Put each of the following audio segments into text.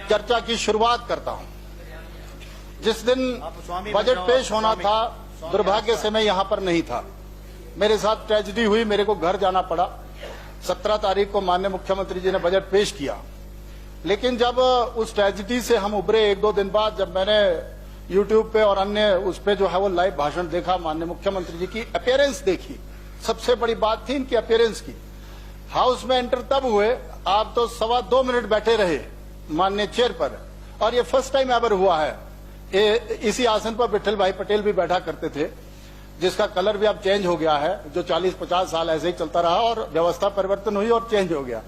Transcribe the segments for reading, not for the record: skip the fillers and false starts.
चर्चा की शुरुआत करता हूं। जिस दिन बजट पेश होना था, दुर्भाग्य से मैं यहां पर नहीं था। मेरे साथ ट्रेजेडी हुई, मेरे को घर जाना पड़ा। 17 तारीख को माननीय मुख्यमंत्री जी ने बजट पेश किया, लेकिन जब उस ट्रेजेडी से हम उभरे 1-2 दिन बाद, जब मैंने यूट्यूब पे और अन्य उस पे जो है वो लाइव भाषण देखा, माननीय मुख्यमंत्री जी की अपीयरेंस देखी, सबसे बड़ी बात थी इनकी अपीयरेंस की। हाउस में एंटर तब हुए, आप तो 2.25 मिनट बैठे रहे माननीय चेयर पर, और ये फर्स्ट टाइम एवर हुआ है। इसी आसन पर विठल भाई पटेल भी बैठा करते थे, जिसका कलर भी अब चेंज हो गया है, जो 40-50 साल ऐसे ही चलता रहा और व्यवस्था परिवर्तन हुई और चेंज हो गया।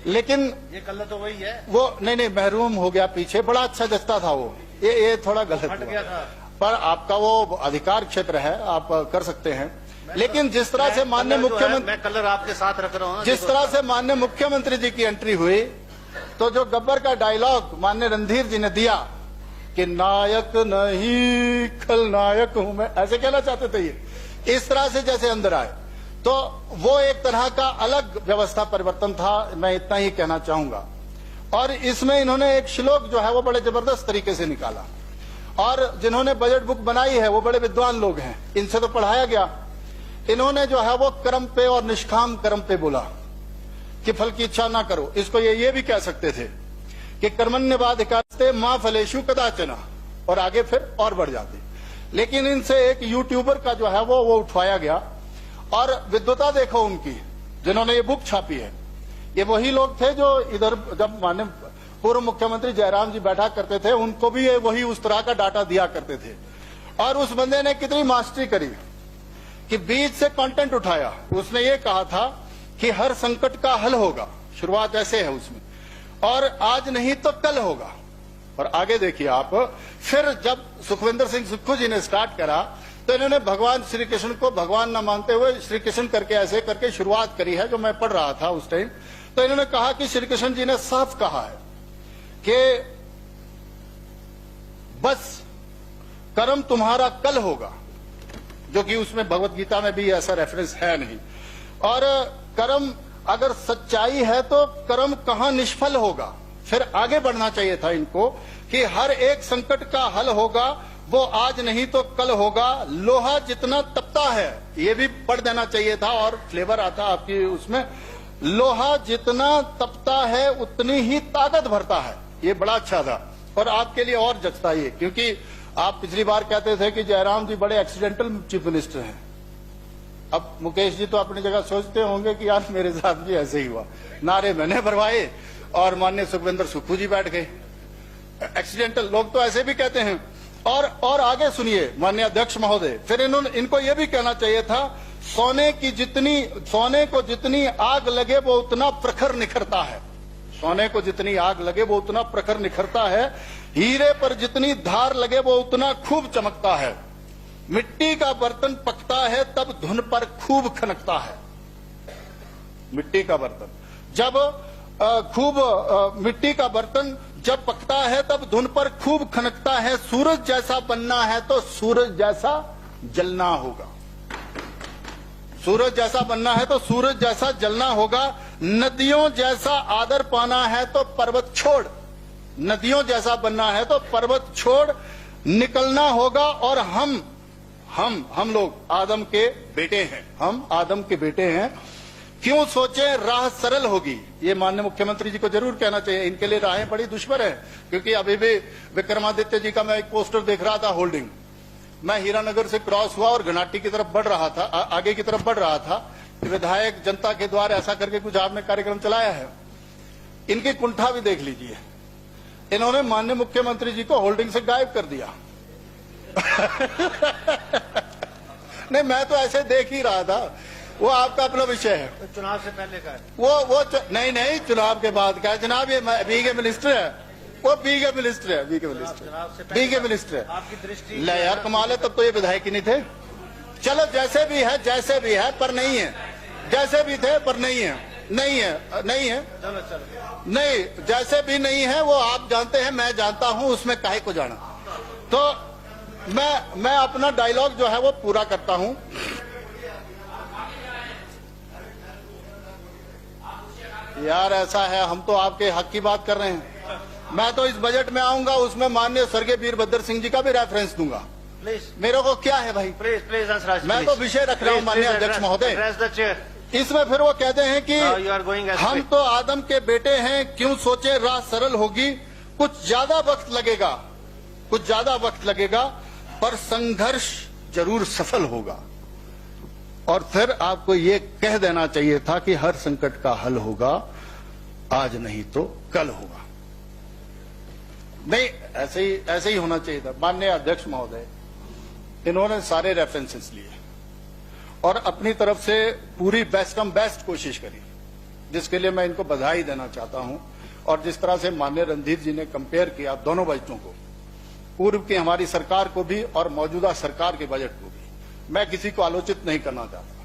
लेकिन ये कलर तो वही है, वो नहीं महरूम हो गया पीछे, बड़ा अच्छा जचता था वो। ये थोड़ा गलत हट गया था, पर आपका वो अधिकार क्षेत्र है, आप कर सकते हैं। लेकिन जिस तरह से माननीय मुख्यमंत्री, मैं कलर आपके साथ रख रहा हूं, जिस तरह से माननीय मुख्यमंत्री जी की एंट्री हुई, तो जो गब्बर का डायलॉग माननीय रणधीर जी ने दिया कि नायक नहीं खलनायक हूं मैं, ऐसे कहना चाहते थे ये, इस तरह से जैसे अंदर आए, तो वो एक तरह का अलग व्यवस्था परिवर्तन था, मैं इतना ही कहना चाहूंगा। और इसमें इन्होंने एक श्लोक जो है वो बड़े जबरदस्त तरीके से निकाला, और जिन्होंने बजट बुक बनाई है वो बड़े विद्वान लोग हैं, इनसे तो पढ़ाया गया। इन्होंने जो है वो कर्म पे और निष्काम कर्म पे बोला कि फल की इच्छा ना करो। इसको ये भी कह सकते थे कि कर्मण्यवाधिकारस्ते मां फलेषु कदाचन, और आगे फिर और बढ़ जाते। लेकिन इनसे एक यूट्यूबर का जो है वो उठवाया गया, और विद्वता देखो उनकी, जिन्होंने ये बुक छापी है। ये वही लोग थे जो इधर जब माननीय पूर्व मुख्यमंत्री जयराम जी बैठा करते थे, उनको भी ये वही उस तरह का डाटा दिया करते थे। और उस बंदे ने कितनी मास्टरी करी कि बीच से कंटेंट उठाया। उसने ये कहा था कि हर संकट का हल होगा, शुरुआत ऐसे है उसमें, और आज नहीं तो कल होगा। और आगे देखिए आप, फिर जब सुखविंदर सिंह सुक्खू जी ने स्टार्ट करा, तो इन्होंने भगवान श्री कृष्ण को भगवान न मानते हुए श्री कृष्ण करके ऐसे करके शुरुआत करी है, जो मैं पढ़ रहा था उस टाइम। तो इन्होंने कहा कि श्री कृष्ण जी ने साफ कहा है कि बस कर्म तुम्हारा कल होगा, जो कि उसमें भगवत गीता में भी ऐसा रेफरेंस है नहीं। और कर्म अगर सच्चाई है तो कर्म कहां निष्फल होगा। फिर आगे बढ़ना चाहिए था इनको कि हर एक संकट का हल होगा, वो आज नहीं तो कल होगा। लोहा जितना तपता है, ये भी पढ़ देना चाहिए था, और फ्लेवर आता आपकी उसमें। लोहा जितना तपता है उतनी ही ताकत भरता है, ये बड़ा अच्छा था। और आपके लिए और जचता ये, क्योंकि आप पिछली बार कहते थे कि जयराम जी बड़े एक्सीडेंटल चीफ मिनिस्टर हैं। अब मुकेश जी तो अपनी जगह सोचते होंगे कि यार मेरे साथ भी ऐसे ही हुआ, नारे मैंने भरवाए और माननीय सुखविंदर सुक्खू जी बैठ गए। एक्सीडेंटल लोग तो ऐसे भी कहते हैं। और आगे सुनिए माननीय अध्यक्ष महोदय, फिर इनको यह भी कहना चाहिए था, सोने को जितनी आग लगे वो उतना प्रखर निखरता है। सोने को जितनी आग लगे वो उतना प्रखर निखरता है। हीरे पर जितनी धार लगे वो उतना खूब चमकता है। मिट्टी का बर्तन पकता है तब धुन पर खूब खनकता है। मिट्टी का बर्तन मिट्टी का बर्तन जब पकता है तब धुन पर खूब खनकता है। सूरज जैसा बनना है तो सूरज जैसा जलना होगा। सूरज जैसा बनना है तो सूरज जैसा जलना होगा। नदियों जैसा आदर पाना है तो पर्वत छोड़, नदियों जैसा बनना है तो पर्वत छोड़ निकलना होगा। और हम लोग आदम के बेटे हैं, हम आदम के बेटे हैं। क्यों सोचे राह सरल होगी, ये माननीय मुख्यमंत्री जी को जरूर कहना चाहिए। इनके लिए राहें बड़ी दुश्मन है, क्योंकि अभी भी विक्रमादित्य जी का मैं एक पोस्टर देख रहा था, होल्डिंग। मैं हीरानगर से क्रॉस हुआ और घनाटी की तरफ बढ़ रहा था, आगे की तरफ बढ़ रहा था। विधायक जनता के द्वार ऐसा करके कुछ आपने कार्यक्रम चलाया है, इनकी कुंठा भी देख लीजिए। इन्होंने माननीय मुख्यमंत्री जी को होल्डिंग से गायब कर दिया। नहीं, मैं तो ऐसे देख ही रहा था, वो आपका अपना विषय है। तो चुनाव से पहले का है वो नहीं, चुनाव के बाद का है जनाब। ये बीके मिनिस्टर है, वो बीके मिनिस्टर है, बीके मिनिस्टर है। आपकी दृष्टि ले यार, कमाल है, तब तो ये विधायक ही नहीं थे। चलो जैसे भी है पर नहीं है, जैसे भी थे पर नहीं है, चलो नहीं, जैसे भी नहीं है वो आप जानते हैं, मैं जानता हूं, उसमें काहे को जाना। तो मैं अपना डायलॉग जो है वो पूरा करता हूं। यार ऐसा है, हम तो आपके हक की बात कर रहे हैं। मैं तो इस बजट में आऊंगा, उसमें माननीय स्वर्गीय वीरभद्र सिंह जी का भी रेफरेंस दूंगा। प्लीज मेरे को क्या है भाई, प्लीज आंसर। मैं तो विषय रख रहा हूं माननीय अध्यक्ष महोदय। इसमें फिर वो कहते हैं कि यू आर गोइंग हम तो आदम के बेटे हैं, क्यों सोचे राह सरल होगी, कुछ ज्यादा वक्त लगेगा, कुछ ज्यादा वक्त लगेगा, पर संघर्ष जरूर सफल होगा। और फिर आपको ये कह देना चाहिए था कि हर संकट का हल होगा, आज नहीं तो कल होगा। नहीं, ऐसे ही होना चाहिए था। माननीय अध्यक्ष महोदय, इन्होंने सारे रेफरेंसेस लिए और अपनी तरफ से पूरी बेस्ट कोशिश करी, जिसके लिए मैं इनको बधाई देना चाहता हूं। और जिस तरह से माननीय रणधीर जी ने कंपेयर किया दोनों बजटों को, पूर्व की हमारी सरकार को भी और मौजूदा सरकार के बजट को भी, मैं किसी को आलोचित नहीं करना चाहता।